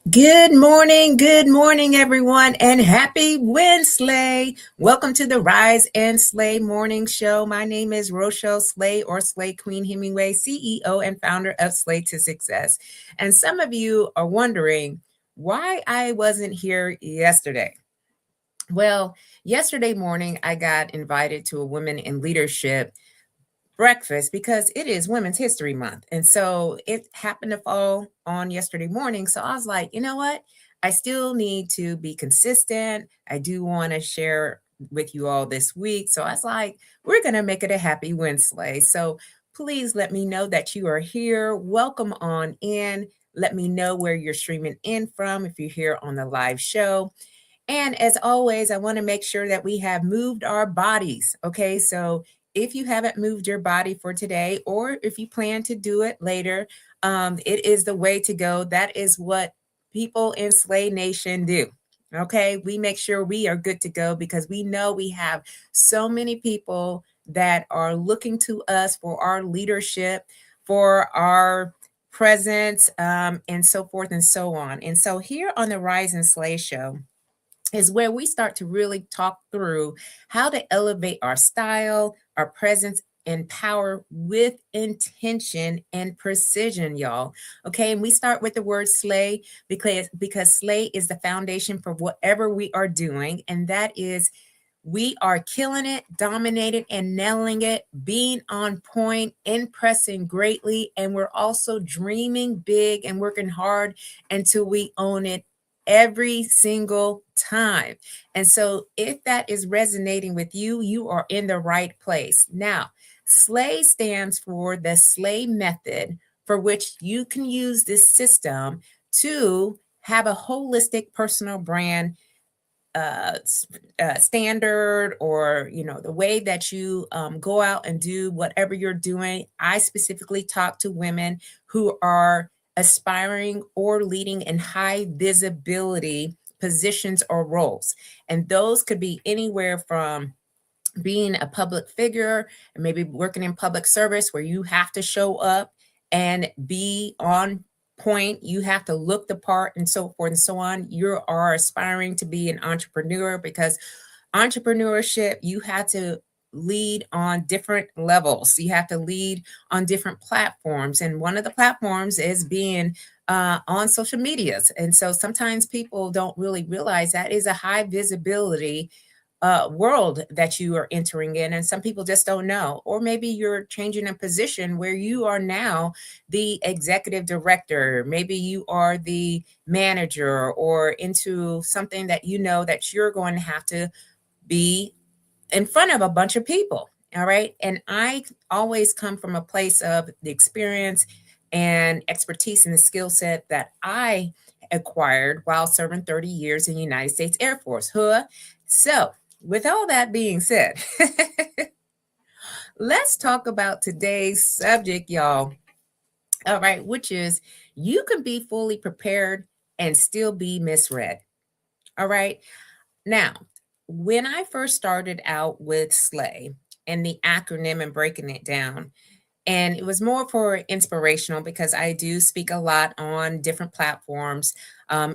Good morning, everyone, and happy Wednesday. Welcome to the Rise and Slay Morning Show. My name is Rochelle Slay or Slay Queen Hemingway, CEO and founder of Slay to Success. And some of you are wondering why I wasn't here yesterday. Well, yesterday morning, I got invited to a Women in Leadership breakfast because it is Women's History Month. And so it happened to fall on yesterday morning. So I was like, you know what? I still need to be consistent. I do want to share with you all this week. So I was like, we're going to make it a happy Wednesday. So please let me know that you are here. Welcome on in. Let me know where you're streaming in from if you're here on the live show. And as always, I want to make sure that we have moved our bodies. Okay. So if you haven't moved your body for today, or if you plan to do it later, it is the way to go. That is what people in Slay Nation do. Okay. We make sure we are good to go because we know we have so many people that are looking to us for our leadership, for our presence, and so forth and so on. And so here on the Rise and Slay show, is where we start to really talk through how to elevate our style, our presence, and power with intention and precision, y'all. Okay, and we start with the word slay because slay is the foundation for whatever we are doing, and that is we are killing it, dominating and nailing it, being on point, impressing greatly, and we're also dreaming big and working hard until we own it every single time. And so, if that is resonating with you, you are in the right place. Now, SLAY stands for the SLAY method, for which you can use this system to have a holistic personal brand standard, or the way that you go out and do whatever you're doing. I specifically talk to women who are aspiring or leading in high visibility positions or roles, and those could be anywhere from being a public figure and maybe working in public service where you have to show up and be on point, you have to look the part, and so forth and so on. You are aspiring to be an entrepreneur because entrepreneurship, you have to lead on different levels. You have to lead on different platforms, and one of the platforms is being on social medias. And so sometimes people don't really realize that is a high visibility world that you are entering in, and some people just don't know. Or maybe you're changing a position where you are now the executive director, maybe you are the manager, or into something that you know that you're going to have to be in front of a bunch of people. All right. And I always come from a place of the experience and expertise and the skill set that I acquired while serving 30 years in the United States Air Force. Huh? So, with all that being said, let's talk about today's subject, y'all. All right, which is you can be fully prepared and still be misread. All right. Now, when I first started out with SLAY and the acronym and breaking it down, and it was more for inspirational because I do speak a lot on different platforms,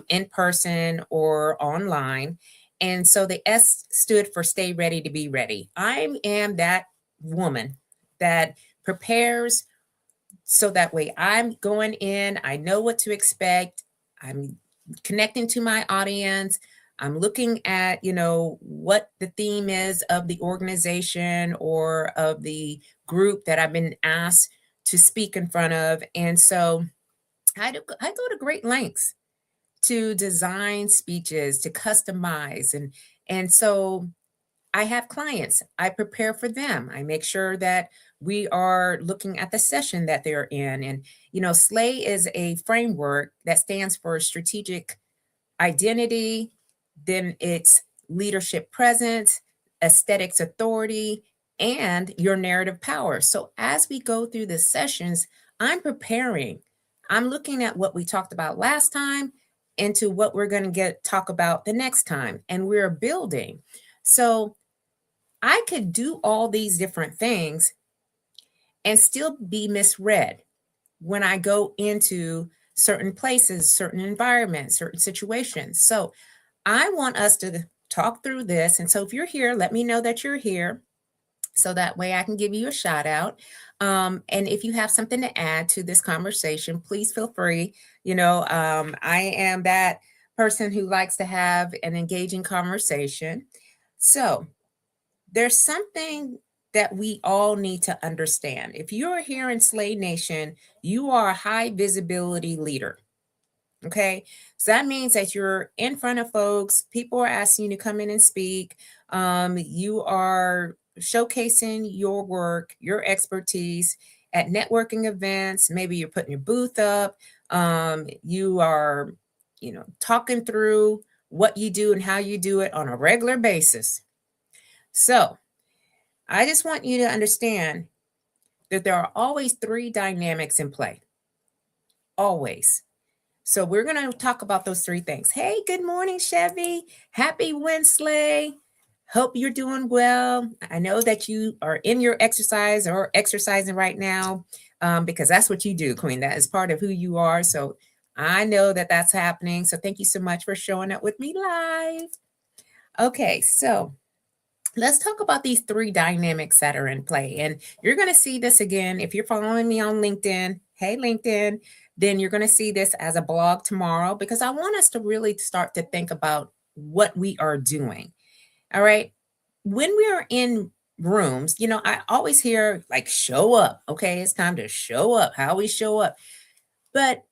in person or online. And so the S stood for stay ready to be ready. I am that woman that prepares so that way I'm going in, I know what to expect. I'm connecting to my audience. I'm looking at, what the theme is of the organization or of the group that I've been asked to speak in front of. And so I go to great lengths to design speeches, to customize. And so I have clients. I prepare for them. I make sure that we are looking at the session that they're in. And, SLAY is a framework that stands for strategic identity, then it's leadership presence, aesthetics authority, and your narrative power. So as we go through the sessions, I'm preparing. I'm looking at what we talked about last time into what we're going to talk about the next time. And we're building. So I could do all these different things and still be misread when I go into certain places, certain environments, certain situations. So I want us to talk through this. And so if you're here, let me know that you're here so that way I can give you a shout out. And if you have something to add to this conversation, please feel free. I am that person who likes to have an engaging conversation. So there's something that we all need to understand. If you're here in Slay Nation, you are a high visibility leader. Okay. So that means that you're in front of folks, people are asking you to come in and speak. You are showcasing your work, your expertise at networking events. Maybe you're putting your booth up. You are, talking through what you do and how you do it on a regular basis. So I just want you to understand that there are always three dynamics in play. Always. So we're going to talk about those three things. Hey, good morning, Chevy. Happy Wednesday. Hope you're doing well. I know that you are in your exercise or exercising right now because that's what you do, Queen. That is part of who you are. So I know that that's happening. So thank you so much for showing up with me live. Okay, so let's talk about these three dynamics that are in play. And you're going to see this again if you're following me on LinkedIn. Hey, LinkedIn. Then you're going to see this as a blog tomorrow because I want us to really start to think about what we are doing. All right. When we are in rooms, I always hear like show up. Okay. It's time to show up, how we show up. But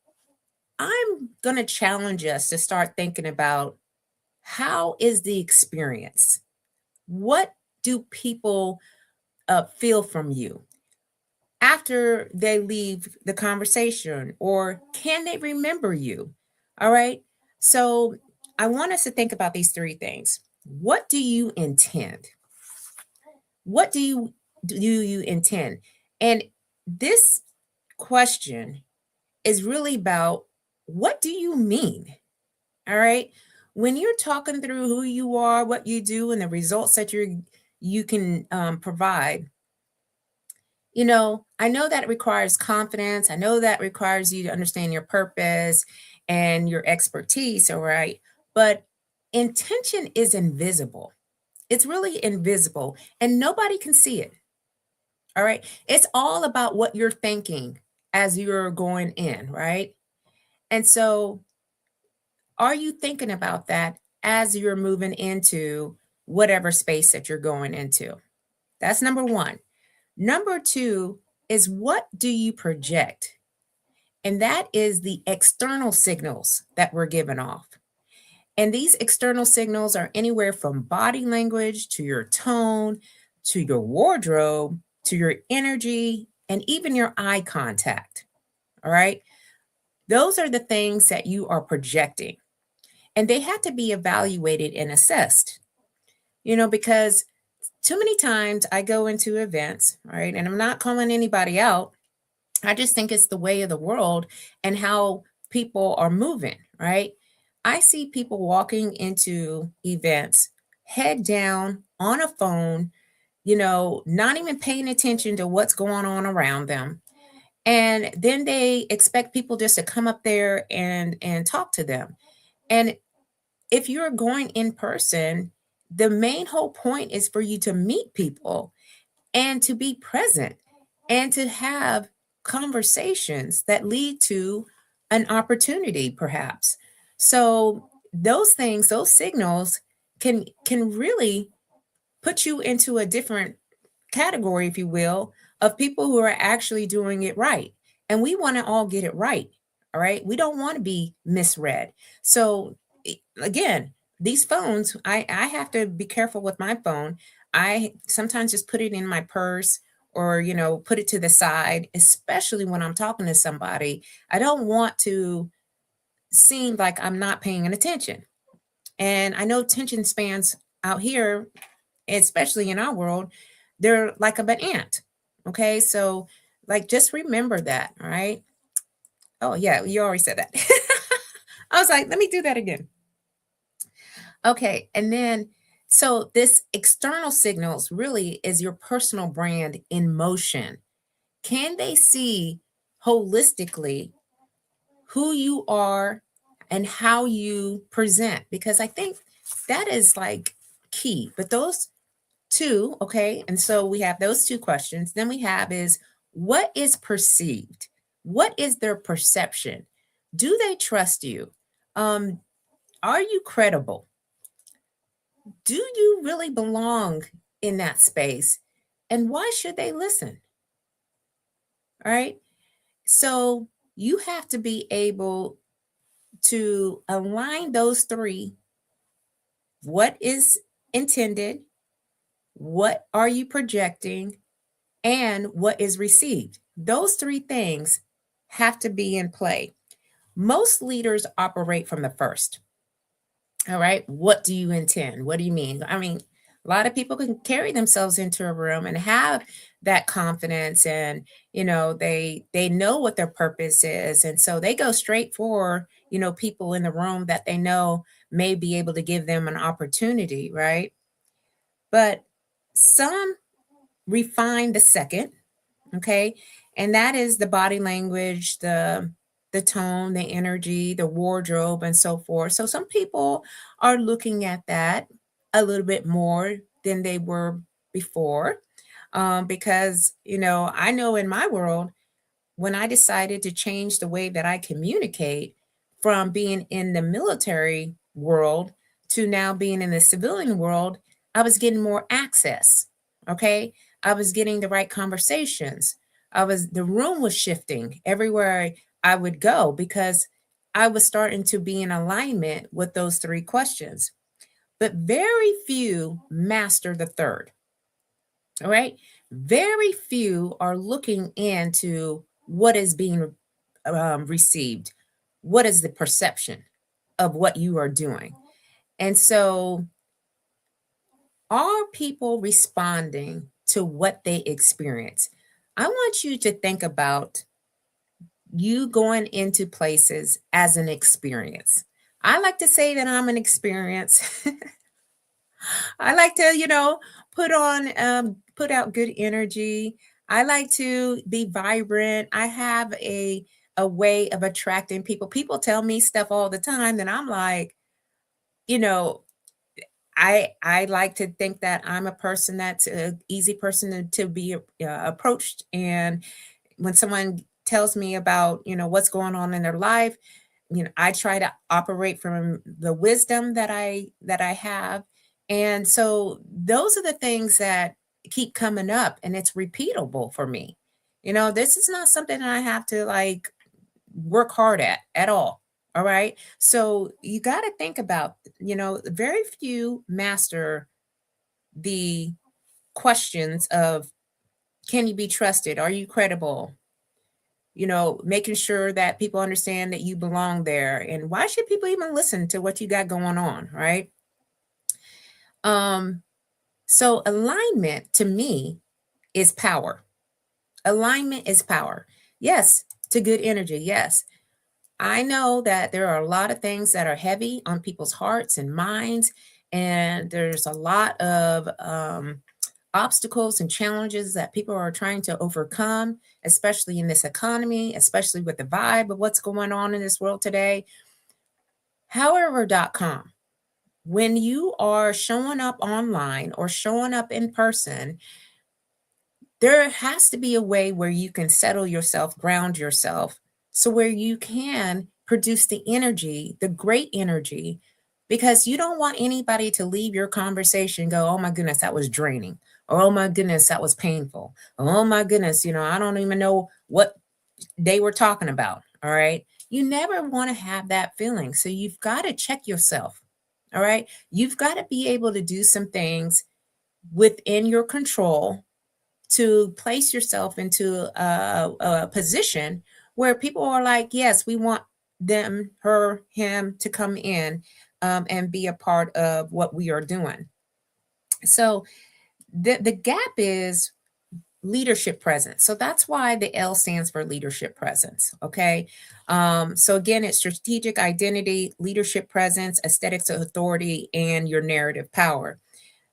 I'm going to challenge us to start thinking about how is the experience? What do people feel from you after they leave the conversation, or can they remember you? All right. So I want us to think about these three things. What do you intend? What do you intend? And this question is really about what do you mean? All right. When you're talking through who you are, what you do, and the results that you can provide, I know that it requires confidence. I know that requires you to understand your purpose and your expertise. All right. But intention is invisible. It's really invisible and nobody can see it. All right. It's all about what you're thinking as you're going in. Right. And so, are you thinking about that as you're moving into whatever space that you're going into? That's number one. Number two is what do you project? And that is the external signals that we're giving off. And these external signals are anywhere from body language to your tone, to your wardrobe, to your energy, and even your eye contact. All right. Those are the things that you are projecting. And they have to be evaluated and assessed, because too many times I go into events, right? And I'm not calling anybody out. I just think it's the way of the world and how people are moving, right? I see people walking into events, head down on a phone, not even paying attention to what's going on around them. And then they expect people just to come up there and talk to them. And if you're going in person, the main whole point is for you to meet people and to be present and to have conversations that lead to an opportunity, perhaps. So those things, those signals can really put you into a different category, if you will, of people who are actually doing it right. And we want to all get it right. All right. We don't want to be misread. So again, these phones, I have to be careful with my phone. I sometimes just put it in my purse or, put it to the side, especially when I'm talking to somebody. I don't want to seem like I'm not paying attention. And I know attention spans out here, especially in our world, they're like an ant. Okay. So, like, just remember that. All right. Oh, yeah. You already said that. I was like, let me do that again. Okay. And then, so this external signals really is your personal brand in motion. Can they see holistically who you are and how you present, because I think that is like key. But those two, okay, and so we have those two questions. Then we have is, what is perceived? What is their perception? Do they trust you? Are you credible? Do you really belong in that space? And why should they listen? All right. So you have to be able to align those three. What is intended? What are you projecting? And what is received? Those three things have to be in play. Most leaders operate from the first. All right. What do you intend? What do you mean? I mean, a lot of people can carry themselves into a room and have that confidence, and they know what their purpose is, and so they go straight for people in the room that they know may be able to give them an opportunity, right? But some refine the second, okay, and that is the body language, the tone, the energy, the wardrobe, and so forth. So some people are looking at that a little bit more than they were before, because I know in my world, when I decided to change the way that I communicate from being in the military world to now being in the civilian world, I was getting more access. Okay. I was getting the right conversations. The room was shifting everywhere I would go, because I was starting to be in alignment with those three questions. But very few master the third. All right. Very few are looking into what is being received. What is the perception of what you are doing? And so, are people responding to what they experience? I want you to think about you going into places as an experience. I like to say that I'm an experience. I like to, put out good energy. I like to be vibrant. I have a way of attracting people. People tell me stuff all the time, and I'm like, you know, I like to think that I'm a person that's an easy person to be approached. And when someone tells me about, what's going on in their life, I try to operate from the wisdom that I have. And so those are the things that keep coming up, and it's repeatable for me. This is not something that I have to like work hard at all. All right. So you got to think about, very few master the questions of, can you be trusted? Are you credible? Making sure that people understand that you belong there. And why should people even listen to what you got going on, right? So alignment to me is power. Alignment is power. Yes, to good energy. Yes. I know that there are a lot of things that are heavy on people's hearts and minds, and there's a lot of obstacles and challenges that people are trying to overcome, especially in this economy, especially with the vibe of what's going on in this world today. However.com, when you are showing up online or showing up in person, there has to be a way where you can settle yourself, ground yourself, so where you can produce the energy, the great energy, because you don't want anybody to leave your conversation and go, oh my goodness, that was draining. Or, oh my goodness, that was painful. Or, oh my goodness, I don't even know what they were talking about. All right. You never want to have that feeling. So you've got to check yourself. All right. You've got to be able to do some things within your control to place yourself into a position where people are like, yes, we want them, her, him to come in and be a part of what we are doing. So the gap is leadership presence. So that's why the L stands for leadership presence. Okay. So again, it's strategic identity, leadership presence, aesthetics of authority, and your narrative power.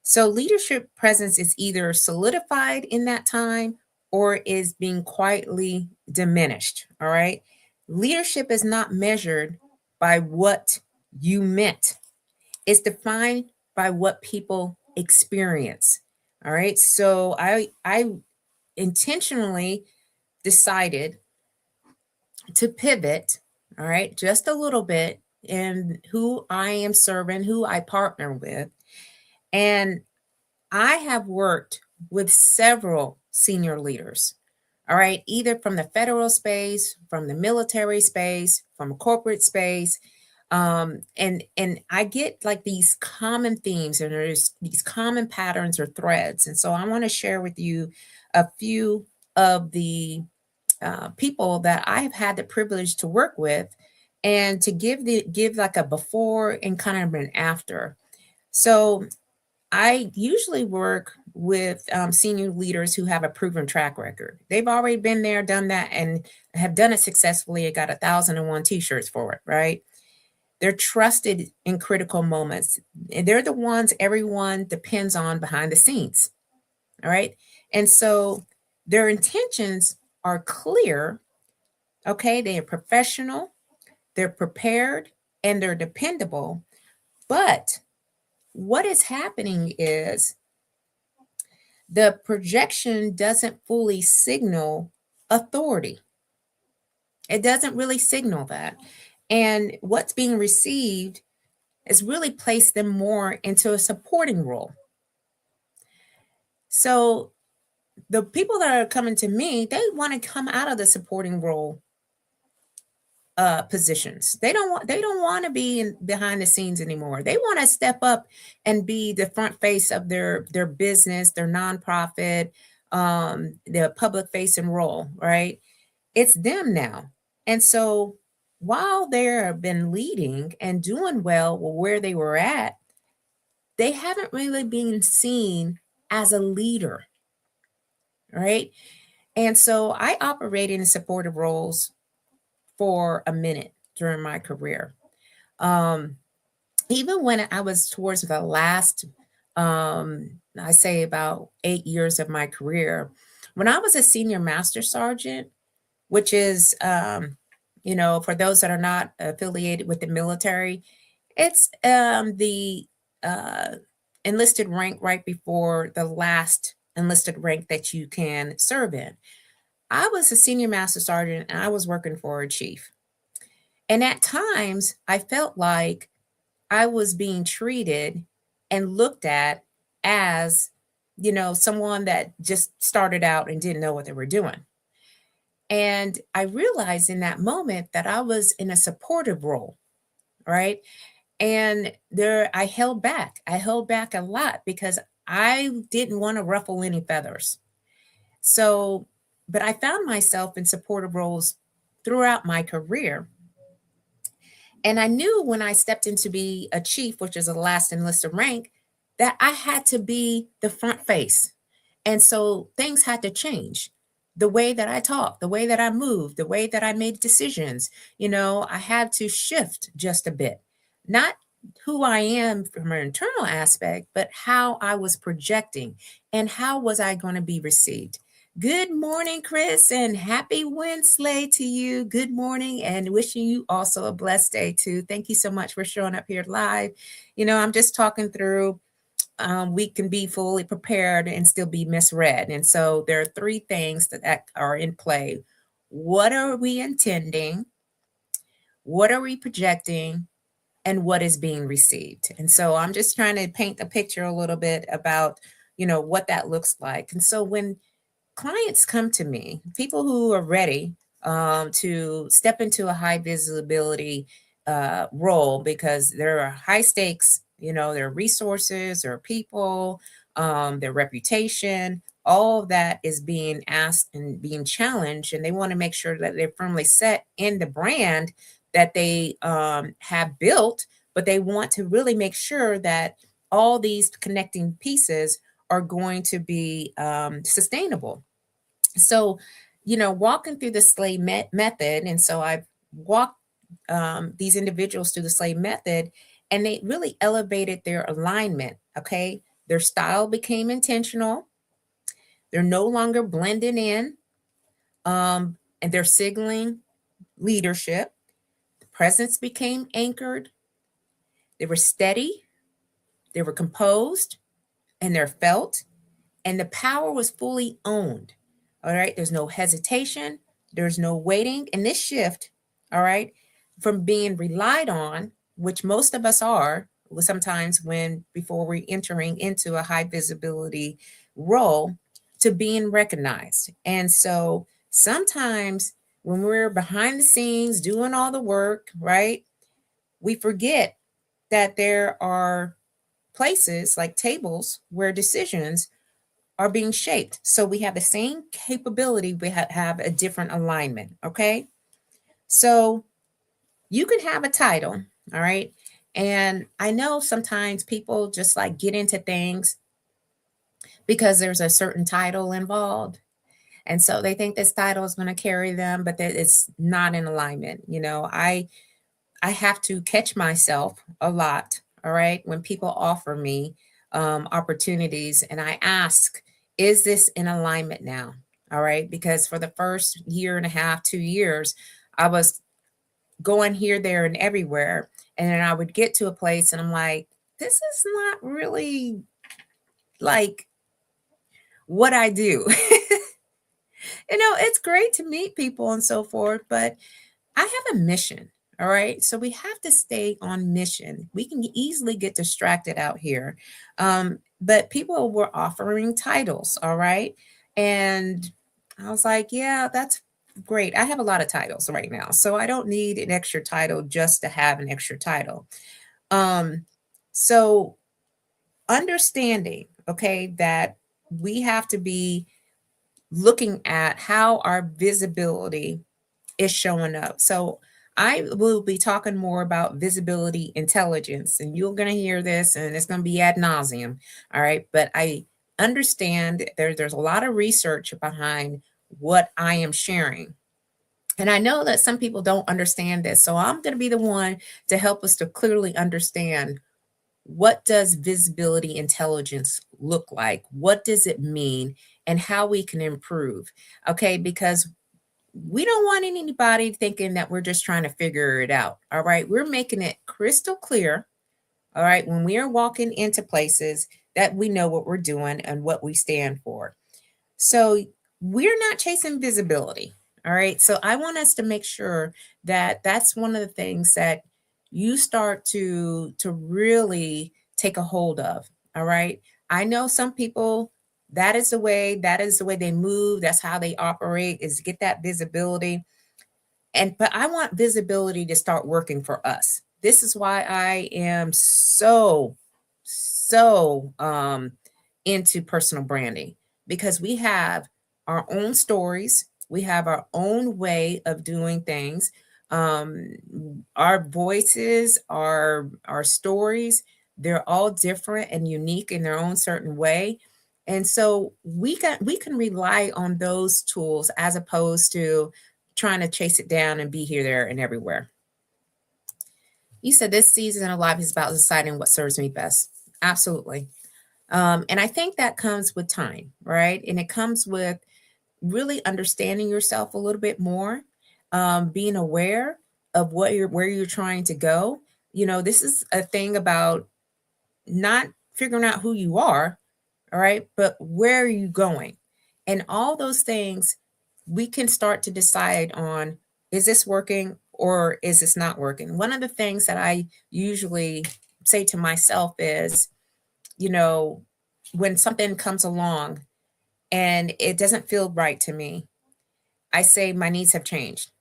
So leadership presence is either solidified in that time or is being quietly diminished. All right. leadership is not measured by what you meant. It's defined by what people experience. All right. So I intentionally decided to pivot, all right, just a little bit in who I am serving, who I partner with. And I have worked with several senior leaders, all right, either from the federal space, from the military space, from corporate space. And I get like these common themes, and there's these common patterns or threads. And so I want to share with you a few of the people that I have had the privilege to work with, and to give like a before and kind of an after. So I usually work with senior leaders who have a proven track record. They've already been there, done that, and have done it successfully. It got 1,001 t-shirts for it, right? They're trusted in critical moments. And they're the ones everyone depends on behind the scenes. All right. And so their intentions are clear. Okay. They are professional, they're prepared, and they're dependable. But what is happening is the projection doesn't fully signal authority. It doesn't really signal that. And what's being received is really placed them more into a supporting role. So the people that are coming to me, they want to come out of the supporting role positions. They don't want to be behind the scenes anymore. They want to step up and be the front face of their business, their nonprofit, their public facing role, right? It's them now. And so while they have been leading and doing well where they were at, they haven't really been seen as a leader, right? And so I operated in supportive roles for a minute during my career. Um, Even when I was towards the last, I say about 8 years of my career, when I was a senior master sergeant, which is, for those that are not affiliated with the military, it's the uh, enlisted rank right before the last enlisted rank that you can serve in. I was a senior master sergeant and I was working for a chief. And at times I felt like I was being treated and looked at as, someone that just started out and didn't know what they were doing. And I realized in that moment that I was in a supportive role, right? And I held back. I held back a lot because I didn't want to ruffle any feathers. So, but I found myself in supportive roles throughout my career. And I knew when I stepped in to be a chief, which is the last enlisted rank, that I had to be the front face. And so things had to change. The way that I talk, the way that I moved, the way that I made decisions, I had to shift just a bit. Not who I am from an internal aspect, but how I was projecting and how was I going to be received. Good morning, Chris, and happy Wednesday to you. Good morning, and wishing you also a blessed day too. Thank you so much for showing up here live. I'm just talking through we can be fully prepared and still be misread. And so there are three things that are in play. What are we intending? What are we projecting? And what is being received? And so I'm just trying to paint a picture a little bit about, what that looks like. And so when clients come to me, people who are ready to step into a high visibility role because there are high stakes, their resources, their people, their reputation, all of that is being asked and being challenged. And they want to make sure that they're firmly set in the brand that they have built, but they want to really make sure that all these connecting pieces are going to be sustainable. So, walking through the SLAY method, and so I've walked these individuals through the SLAY method, and they really elevated their alignment. Okay, their style became intentional. They're no longer blending in, and they're signaling leadership. The presence became anchored. They were steady, they were composed, and they're felt, and the power was fully owned. All right. There's no hesitation, there's no waiting. And this shift, all right, from being relied on, which most of us are sometimes when before we're entering into a high visibility role, to being recognized. And so sometimes when we're behind the scenes doing all the work, right, we forget that there are places like tables where decisions are being shaped. So we have the same capability, we have a different alignment. Okay. So you can have a title. All right. And I know sometimes people just like get into things because there's a certain title involved. And so they think this title is going to carry them, but that it's not in alignment. I have to catch myself a lot, all right, when people offer me opportunities and I ask, is this in alignment now? All right, because for the first year and a half, 2 years, I was going here, there, and everywhere. And then I would get to a place and I'm like, this is not really like what I do. It's great to meet people and so forth, but I have a mission. All right. So we have to stay on mission. We can easily get distracted out here. But people were offering titles. All right. And I was like, yeah, that's great. I have a lot of titles right now. So I don't need an extra title just to have an extra title. So understanding, okay, that we have to be looking at how our visibility is showing up. So I will be talking more about visibility intelligence, and you're going to hear this, and it's going to be ad nauseum. All right. But I understand there's a lot of research behind what I am sharing. And I know that some people don't understand this. So I'm going to be the one to help us to clearly understand, what does visibility intelligence look like? What does it mean? And how we can improve. Okay. Because we don't want anybody thinking that we're just trying to figure it out. All right. We're making it crystal clear. All right. When we are walking into places, that we know what we're doing and what we stand for. So we're not chasing visibility. All right. So I want us to make sure that that's one of the things that you start to really take a hold of. All right. I know some people, that is the way they move. That's how they operate, is get that visibility. But I want visibility to start working for us. This is why I am so into personal branding, because we have our own stories, we have our own way of doing things. Um, our voices, our stories, they're all different and unique in their own certain way. And so we can rely on those tools as opposed to trying to chase it down and be here, there, and everywhere. You said this season of life is about deciding what serves me best. Absolutely. And I think that comes with time, right? And it comes with really understanding yourself a little bit more, being aware of where you're trying to go. This is a thing about not figuring out who you are, all right, but where are you going? And all those things we can start to decide on, is this working or is this not working? One of the things that I usually say to myself is, you know, when something comes along and it doesn't feel right to me, I say, my needs have changed.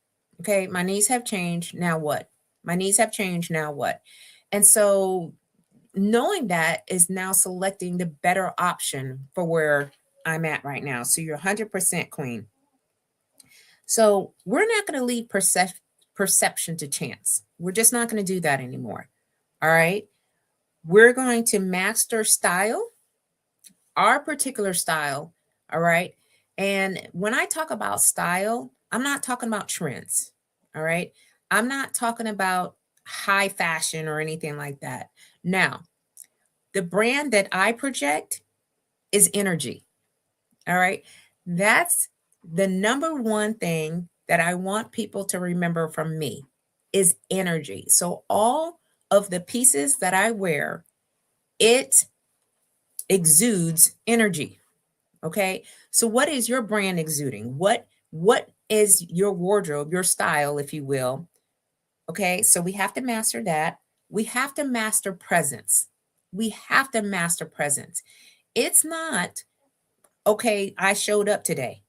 Okay, my needs have changed. Now what? My needs have changed. Now what? And so knowing that is now selecting the better option for where I'm at right now. So you're 100% queen. So we're not going to leave perception to chance. We're just not going to do that anymore. All right. We're going to master style, our particular style. All right. And when I talk about style, I'm not talking about trends. All right. I'm not talking about high fashion or anything like that. Now, the brand that I project is energy. All right. That's the number one thing that I want people to remember from me is energy. So all of the pieces that I wear, it exudes energy. Okay. So what is your brand exuding? What is your wardrobe, your style, if you will? Okay. So we have to master that. We have to master presence. We have to master presence. It's not, okay, I showed up today.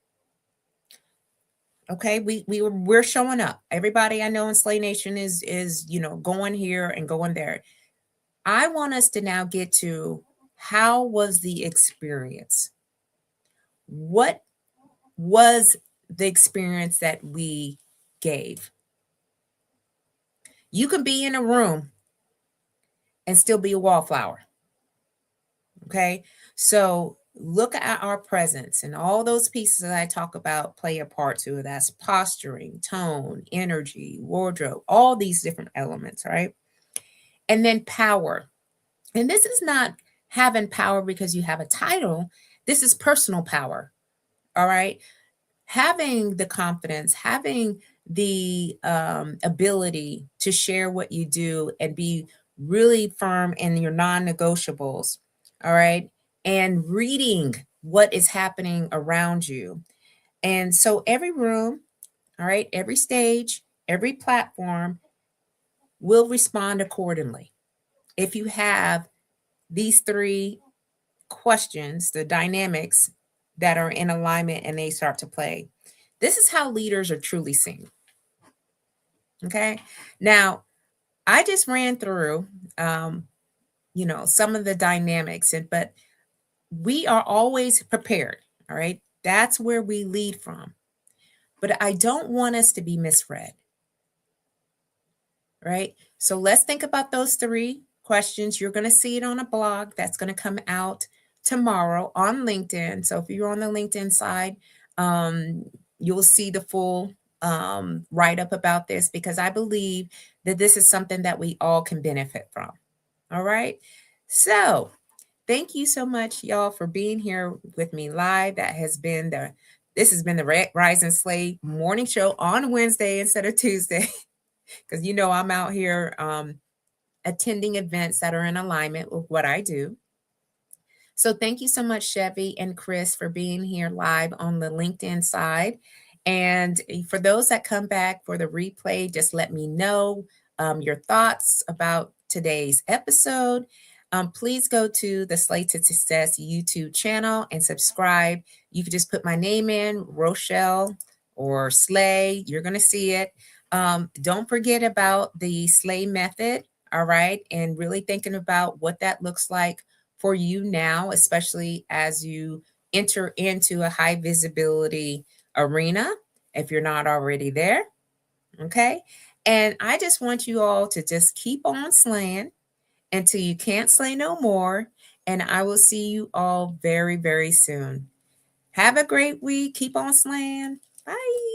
Okay, we're showing up. Everybody I know in Slay Nation is going here and going there. I want us to now get to, how was the experience? What was the experience that we gave? You can be in a room and still be a wallflower. Okay, so look at our presence, and all those pieces that I talk about play a part to it. That's posturing, tone, energy, wardrobe, all these different elements, right? And then power. And this is not having power because you have a title. This is personal power. All right. Having the confidence, having the ability to share what you do and be really firm in your non-negotiables. All right. And reading what is happening around you. And so every room, all right, every stage, every platform will respond accordingly. If you have these three questions, the dynamics that are in alignment and they start to play, this is how leaders are truly seen. Okay. Now, I just ran through, some of the dynamics, but we are always prepared. All right. That's where we lead from. But I don't want us to be misread. Right. So let's think about those three questions. You're going to see it on a blog that's going to come out tomorrow on LinkedIn. So if you're on the LinkedIn side, you'll see the full write up about this, because I believe that this is something that we all can benefit from. All right. So thank you so much, y'all, for being here with me live. This has been the Rise and Slay morning show on Wednesday instead of Tuesday. Because I'm out here attending events that are in alignment with what I do. So thank you so much, Chevy and Chris, for being here live on the LinkedIn side. And for those that come back for the replay, just let me know your thoughts about today's episode. Please go to the Slay to Success YouTube channel and subscribe. You can just put my name in, Rochelle or Slay. You're going to see it. Don't forget about the SLAY method, all right? And really thinking about what that looks like for you now, especially as you enter into a high visibility arena, if you're not already there, okay? And I just want you all to just keep on slaying until you can't slay no more. And I will see you all very, very soon. Have a great week. Keep on slaying. Bye.